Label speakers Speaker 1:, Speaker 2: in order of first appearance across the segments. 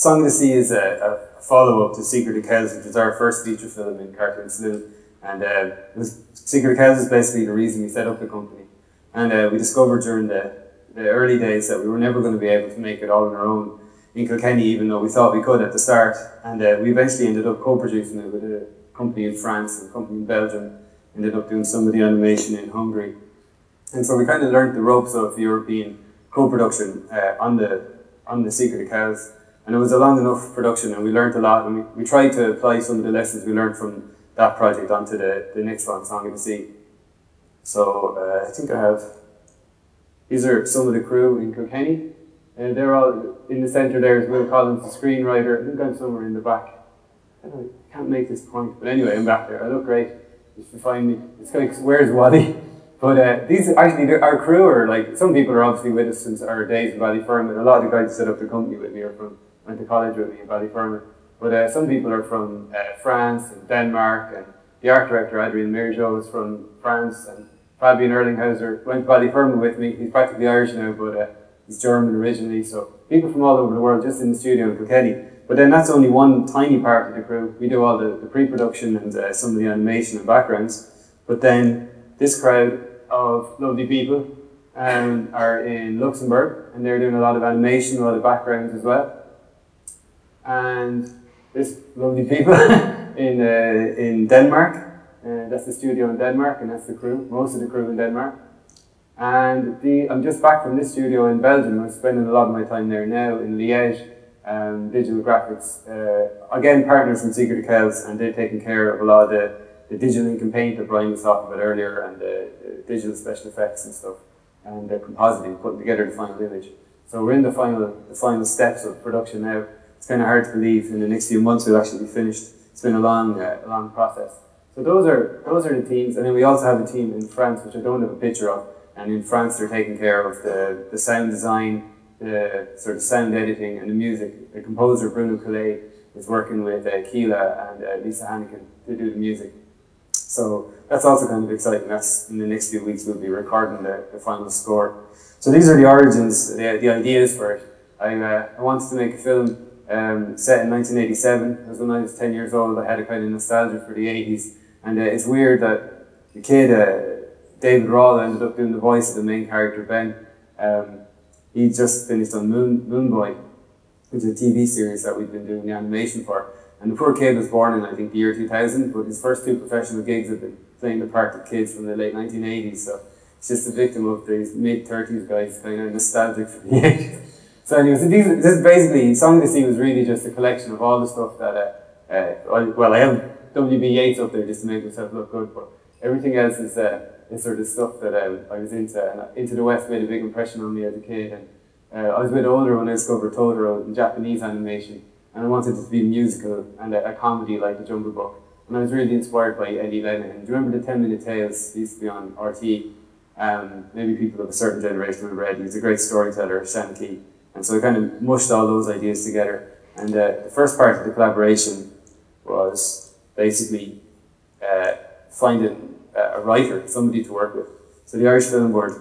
Speaker 1: Song of the Sea is a follow-up to Secret of Cows, which is our first feature film in Cartoon Saloon. And Secret of Cows is basically the reason we set up the company. And we discovered during the early days that we were never going to be able to make it all on our own in Kilkenny, even though we thought we could at the start. And we eventually ended up co-producing it with a company in France and a company in Belgium. Ended up doing some of the animation in Hungary. And so we kind of learned the ropes of European co-production on the Secret of Cows. And it was a long enough production, and we learned a lot, and we tried to apply some of the lessons we learned from that project onto the next one, Song of the Sea. So I think I have, these are some of the crew in Kilkenny. And they're all, in the centre there is Will Collins, the screenwriter. I think I'm somewhere in the back. I can't make this point, but anyway, I'm back there. I look great, if you find me. It's like, where's Wally? But these, actually, our crew are like, some people are obviously with us since our days in Ballyfermot. A lot of the guys who set up the company with me are from, went to college with me in Ballyfermot. But some people are from France and Denmark, and the art director, Adrian Mirjo, is from France, and Fabian Erlinghauser went to Ballyfermot with me. He's practically Irish now, but he's German originally, so people from all over the world just in the studio in Kilkenny. But then that's only one tiny part of the crew. We do all the pre-production and some of the animation and backgrounds. But then this crowd of lovely people are in Luxembourg, and they're doing a lot of animation, a lot of backgrounds as well. And this lovely people in Denmark, that's the studio in Denmark, and that's the crew, most of the crew in Denmark. And I'm just back from this studio in Belgium. I'm spending a lot of my time there now in Liège, digital graphics. Again, partners from Secret of Cows, and they're taking care of a lot of the digital ink and paint that Brian was talking about earlier, and the digital special effects and stuff, and the compositing, putting together the final image. So we're in the final steps of production now. It's kind of hard to believe in the next few months we'll actually be finished. It's been a long process. So those are the teams, and then we also have a team in France, which I don't have a picture of. And in France, they're taking care of the sound design, the sort of sound editing, and the music. The composer Bruno Collet is working with Keela and Lisa Hannigan to do the music. So that's also kind of exciting. That's in the next few weeks we'll be recording the final score. So these are the origins, the ideas for it. I wanted to make a film set in 1987. It was when I was 10 years old. I had a kind of nostalgia for the 80s. And it's weird that the kid, David Rawle, ended up doing the voice of the main character, Ben. He just finished on Moon Boy, which is a TV series that we've been doing the animation for. And the poor kid was born in, I think, the year 2000, but his first two professional gigs have been playing the part of kids from the late 1980s. So he's just a victim of these mid-30s guys, kind of nostalgic for the 80s. So anyway, so this is basically, Song of the Sea was really just a collection of all the stuff that, well, I have W.B. Yeats up there just to make myself look good, but everything else is sort of stuff that I was into, and Into the West made a big impression on me as a kid. And I was a bit older when I discovered Totoro in Japanese animation, and I wanted it to be a musical and a comedy like The Jungle Book. And I was really inspired by Eddie Lenihan. Do you remember the 10-minute tales? He used to be on RT. Maybe people of a certain generation remember Eddie. He's a great storyteller, Shanti. And so I kind of mushed all those ideas together. And the first part of the collaboration was basically finding a writer, somebody to work with. So the Irish Film Board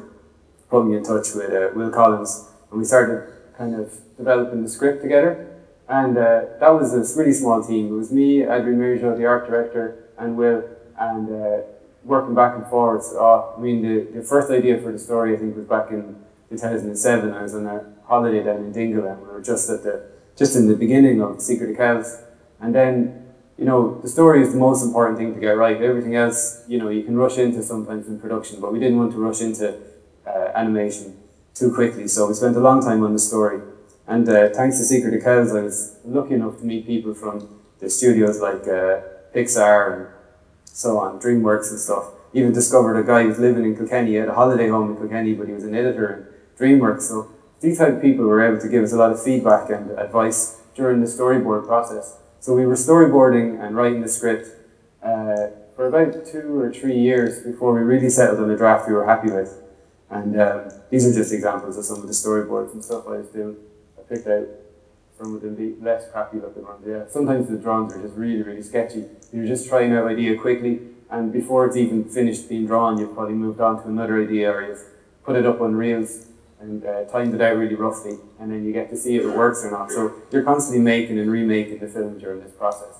Speaker 1: put me in touch with Will Collins, and we started kind of developing the script together. And that was a really small team. It was me, Adrian Mirjo, the art director, and Will, and working back and forwards. I mean, the first idea for the story, I think, was back in 2007. I was on a holiday down in Dingle, and we were just in the beginning of Secret of Cows. And then, you know, the story is the most important thing to get right. Everything else, you know, you can rush into sometimes in production, but we didn't want to rush into animation too quickly. So we spent a long time on the story. And thanks to Secret of Cows, I was lucky enough to meet people from the studios like Pixar and so on, DreamWorks and stuff. Even discovered a guy who's living in Kilkenny. He had a holiday home in Kilkenny, but he was an editor in DreamWorks. So these type of people were able to give us a lot of feedback and advice during the storyboard process. So we were storyboarding and writing the script for about 2 or 3 years before we really settled on a draft we were happy with. And these are just examples of some of the storyboards and stuff I was doing. I picked out some of the less crappy looking ones. Yeah, sometimes the drawings are just really, really sketchy. You're just trying out an idea quickly, and before it's even finished being drawn, you've probably moved on to another idea, or you've put it up on reels. and timed it out really roughly, and then you get to see if it works or not. So you're constantly making and remaking the film during this process.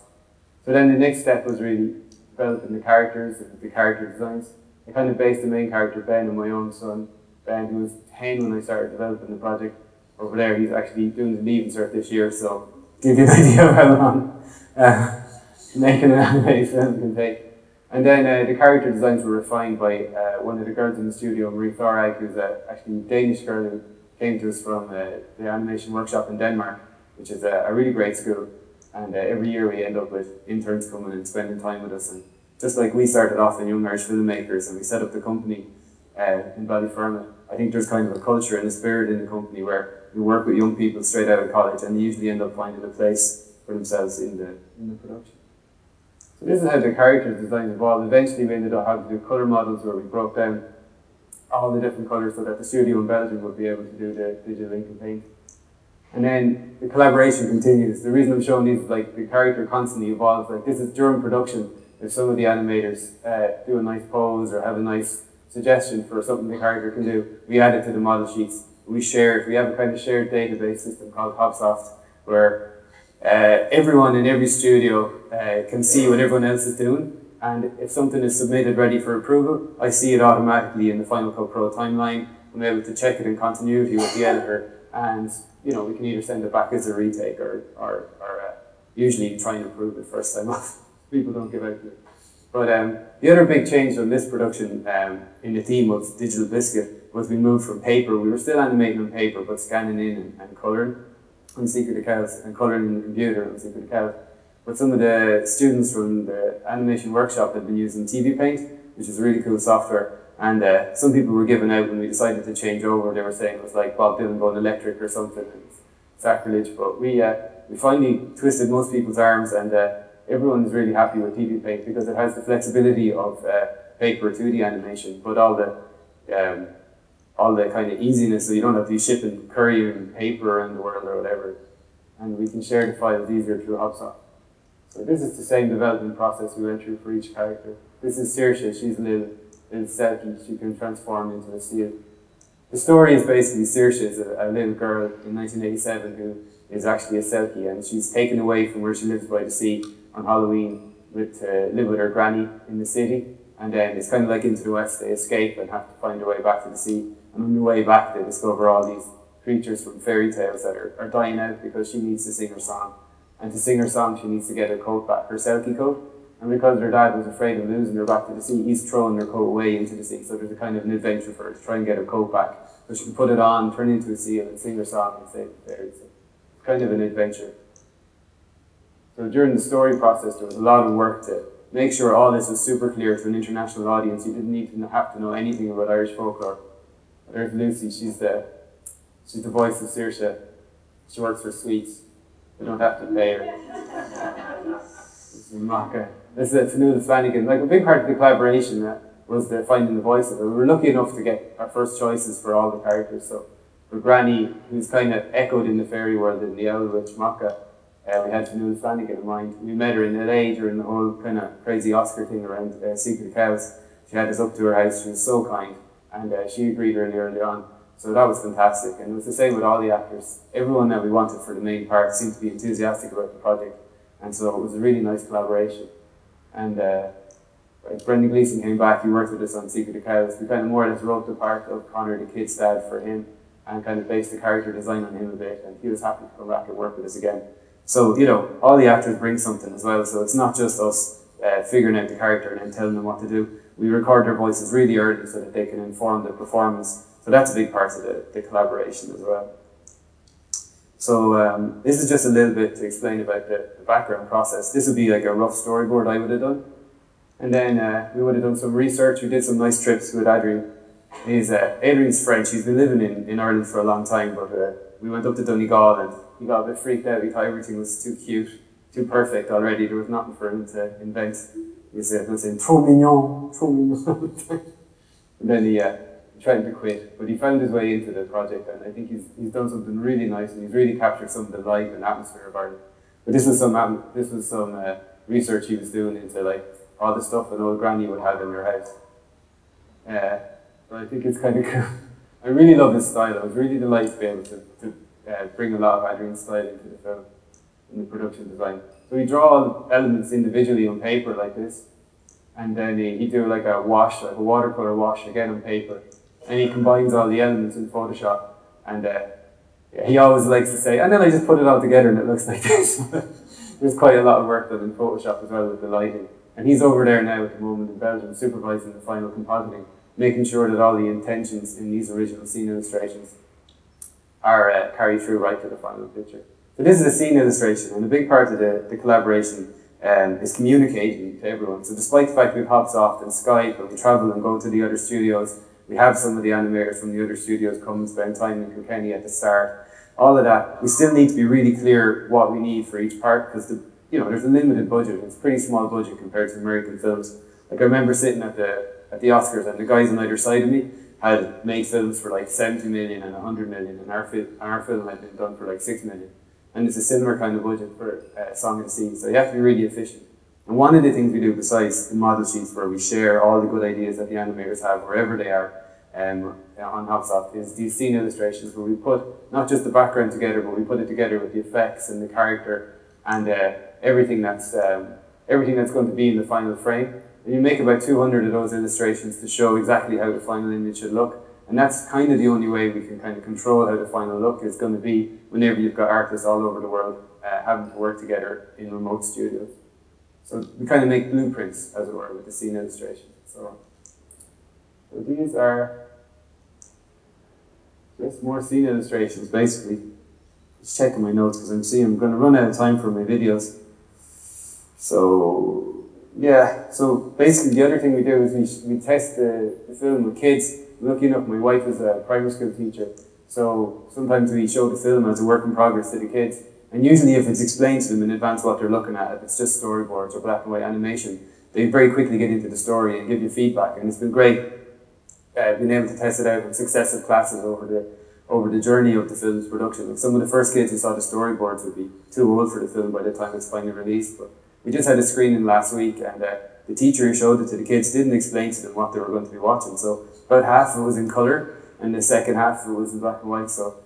Speaker 1: So then the next step was really developing the characters, the character designs. I kind of based the main character, Ben, on my own son, Ben, who was 10 when I started developing the project. Over there, he's actually doing the Leaving Cert this year, so give you an idea of how long making an animated film can take. And then the character designs were refined by one of the girls in the studio, Marie Thorag, who's actually a Danish girl who came to us from the animation workshop in Denmark, which is a really great school. And every year we end up with interns coming and spending time with us. And just like we started off in Young Irish Filmmakers and we set up the company in Ballyfermot, I think there's kind of a culture and a spirit in the company where we work with young people straight out of college and they usually end up finding a place for themselves in the production. So this is how the character design evolved. Eventually we ended up having to do colour models where we broke down all the different colours so that the studio in Belgium would be able to do the digital ink and paint. And then the collaboration continues. The reason I'm showing these is like the character constantly evolves. Like this is during production, if some of the animators do a nice pose or have a nice suggestion for something the character can do, we add it to the model sheets. We share it. We have a kind of shared database system called Hopsoft where everyone in every studio can see what everyone else is doing, and if something is submitted ready for approval, I see it automatically in the Final Cut Pro timeline. I'm able to check it in continuity with the editor, and we can either send it back as a retake or usually try and approve it first time off. People don't give out to it. But the other big change on this production in the theme of Digital Biscuit was we moved from paper. We were still animating on paper, but scanning in and colouring on Secret of Cows and colouring in the computer on Secret of Cows. But some of the students from the animation workshop had been using TV Paint, which is really cool software. And some people were giving out when we decided to change over. They were saying it was like Bob Dylan going electric or something. It's sacrilege. But we finally twisted most people's arms, and everyone is really happy with TV Paint because it has the flexibility of paper 2D animation, but all the kind of easiness, so you don't have to be shipping courier paper around the world or whatever. And we can share the files easier through Hopsoft. So this is the same development process we went through for each character. This is Saoirse. She's a little selkie. She can transform into a seal. The story is basically Saoirse is a little girl in 1987 who is actually a selkie, and she's taken away from where she lives by the sea on Halloween to live with her granny in the city. And then it's kind of like Into the West. They escape and have to find their way back to the sea. And on their way back, they discover all these creatures from fairy tales that are dying out because she needs to sing her song. And to sing her song, she needs to get her coat back, her selkie coat. And because her dad was afraid of losing her back to the sea, he's throwing her coat away into the sea. So there's a kind of an adventure for her to try and get her coat back. So she can put it on, turn into a seal, and sing her song and save the fairies. So it's kind of an adventure. So during the story process, there was a lot of work to make sure all this was super clear to an international audience. You didn't need to have to know anything about Irish folklore. But there's Lucy. She's the voice of Saoirse. She works for Sweets. We don't have to pay her. This is Maka. This is Fanula Flanagan. Like a big part of the collaboration was the finding the voice of it. We were lucky enough to get our first choices for all the characters. So for Granny, who's kind of echoed in the fairy world in the Owl Witch Maka, we had Fanula Flanagan in mind. We met her in LA during the whole kind of crazy Oscar thing around Secret of Cows. She had us up to her house. She was so kind, and she agreed really early on. So that was fantastic, and it was the same with all the actors. Everyone that we wanted for the main part seemed to be enthusiastic about the project, and so it was a really nice collaboration. And Brendan Gleeson came back. He worked with us on Secret of Cows. We kind of more or less wrote the part of Connor the kid's dad for him, and kind of based the character design on him a bit. And he was happy to come back and work with us again. So all the actors bring something as well. So it's not just us figuring out the character and then telling them what to do. We record their voices really early so that they can inform the performance. So that's a big part of the collaboration as well. So this is just a little bit to explain about the background process. This would be like a rough storyboard I would have done. And then we would have done some research. We did some nice trips with Adrian. Adrian's French. He's been living in Ireland for a long time, but we went up to Donegal and he got a bit freaked out. He thought everything was too cute, too perfect already. There was nothing for him to invent. He was saying, trop mignon, trop mignon. And then he tried to quit, but he found his way into the project, and I think he's done something really nice, and he's really captured some of the life and atmosphere of Ireland. But this was some research he was doing into like all the stuff an old granny would have in her house. So I think it's kind of cool. I really love his style. I was really delighted to be able to bring a lot of Adrian's style into the film, in the production design. So we draw all the elements individually on paper like this, and then he'd do like a wash, like a watercolor wash again on paper, and he combines all the elements in Photoshop, and yeah, he always likes to say, and then I just put it all together and it looks like this. There's quite a lot of work done in Photoshop as well with the lighting. And he's over there now at the moment in Belgium supervising the final compositing, making sure that all the intentions in these original scene illustrations are carried through right to the final picture. So this is a scene illustration, and a big part of the collaboration is communicating to everyone. So despite the fact we've hopped off and Skype and we travel and go to the other studios, we have some of the animators from the other studios come and spend time in Kilkenny at the start. All of that, we still need to be really clear what we need for each part, because there's a limited budget. It's a pretty small budget compared to American films. Like I remember sitting at the Oscars, and the guys on either side of me had made films for like 70 million and 100 million, and our film had been done for like 6 million. And it's a similar kind of budget for Song of the Sea, so you have to be really efficient. And one of the things we do besides the model sheets, where we share all the good ideas that the animators have wherever they are on Hopsoft, is these scene illustrations where we put not just the background together, but we put it together with the effects and the character and everything that's going to be in the final frame. And you make about 200 of those illustrations to show exactly how the final image should look. And that's kind of the only way we can kind of control how the final look is going to be whenever you've got artists all over the world having to work together in remote studios. So we kind of make blueprints, as it were, with the scene illustration. So these are just more scene illustrations, basically. Just checking my notes because I'm going to run out of time for my videos. So yeah, so basically the other thing we do is we test the film with kids. Lucky enough, my wife is a primary school teacher, so sometimes we show the film as a work in progress to the kids. And usually if it's explained to them in advance what they're looking at, if it's just storyboards or black and white animation, they very quickly get into the story and give you feedback. And it's been great being able to test it out in successive classes over the journey of the film's production. Like some of the first kids who saw the storyboards would be too old for the film by the time it's finally released. But we just had a screening last week, and the teacher who showed it to the kids didn't explain to them what they were going to be watching. So about half of it was in colour, and the second half of it was in black and white. So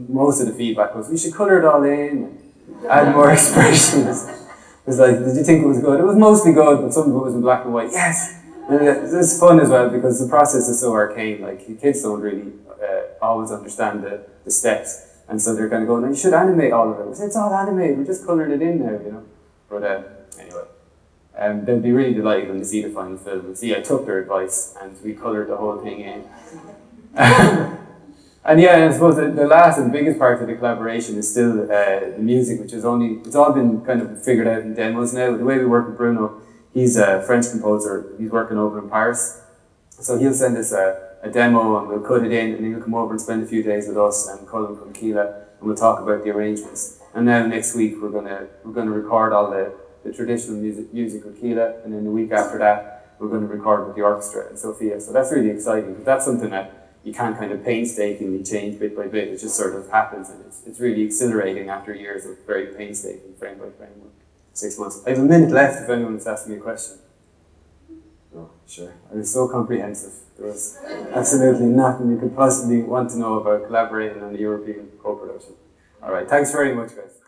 Speaker 1: most of the feedback was, we should colour it all in and add more expressions. It was like, did you think it was good? It was mostly good, but some of it was in black and white. Yes! And it's fun as well, because the process is so arcane. Like, kids don't really always understand the steps. And so they're kind of going, no, you should animate all of it. We said, it's all animated, we're just colouring it in now, you know. But anyway, they'll be really delighted when they see the final film and see I took their advice and we coloured the whole thing in. And yeah, I suppose the last and biggest part of the collaboration is still the music, which is it's all been kind of figured out in demos now. The way we work with Bruno, he's a French composer, he's working over in Paris. So he'll send us a demo and we'll cut it in, and then he'll come over and spend a few days with us and Colin from Keela, and we'll talk about the arrangements. And now next week we're gonna record all the traditional music with Keela, and then the week after that we're going to record with the orchestra in Sofia. So that's really exciting, because that's something that you can't kind of painstakingly change bit by bit. It just sort of happens, and it's really exhilarating after years of very painstaking frame by frame work. 6 months. I have a minute left if anyone's asking me a question. Oh, sure. I was so comprehensive. There was absolutely nothing you could possibly want to know about collaborating on the European co-production. All right, thanks very much, guys.